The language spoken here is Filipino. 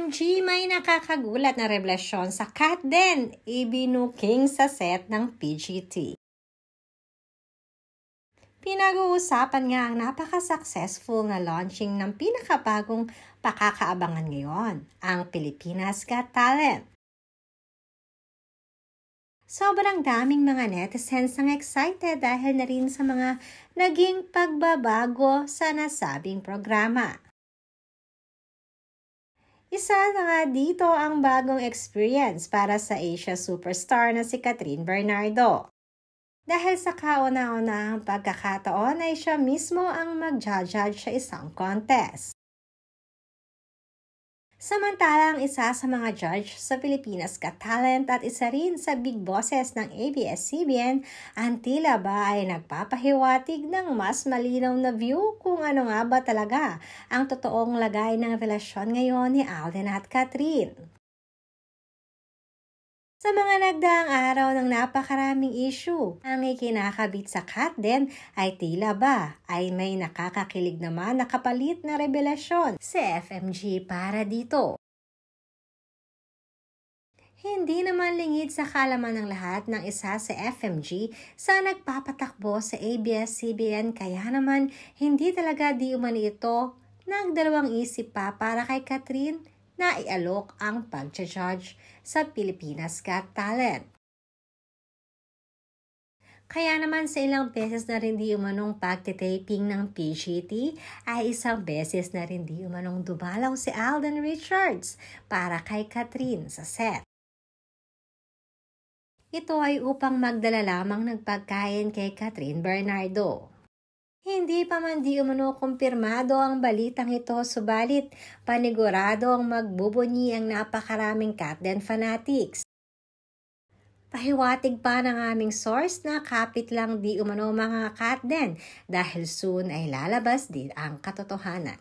FMG may nakakagulat na revelasyon sa Katden, ibinuking sa set ng PGT. Pinag-uusapan nga ang napaka-successful na launching ng pinakabagong pakakaabangan ngayon, ang Pilipinas Got Talent. Sobrang daming mga netizens ang excited dahil na rin sa mga naging pagbabago sa nasabing programa. Isa na nga dito ang bagong experience para sa Asia superstar na si Catherine Bernardo. Dahil sa kauna-unahang pagkakataon ay siya mismo ang mag-judge sa isang contest. Samantalang isa sa mga judge sa Pilipinas Got Talent at isa rin sa big bosses ng ABS-CBN, ang tila ba ay nagpapahiwatig ng mas malinaw na view kung ano nga ba talaga ang totoong lagay ng relasyon ngayon ni Alden at Catherine. Sa mga nagdaang araw ng napakaraming issue, ang ikinakabit sa Katden ay tila ba ay may nakakakilig naman na kapalit na revelasyon sa FMG para dito. Hindi naman lingid sa kaalaman ng lahat ng isa sa FMG sa nagpapatakbo sa ABS-CBN, kaya naman hindi talaga di umano ito nagdalawang isip pa para kay Catherine na ialok ang pag-judge sa Pilipinas Got Talent. Kaya naman sa ilang beses na rin di umanong pagtitaping ng PGT ay isang beses na rin di umanong dumalaw si Alden Richards para kay Catherine sa set. Ito ay upang magdala lamang ng pagkain kay Catherine Bernardo. Hindi pa man di umano kumpirmado ang balitang ito, subalit panigurado ang magbubunyi ang napakaraming Katden fanatics. Pahiwatig pa ng aming source na kapit lang di umano mga Katden dahil soon ay lalabas din ang katotohanan.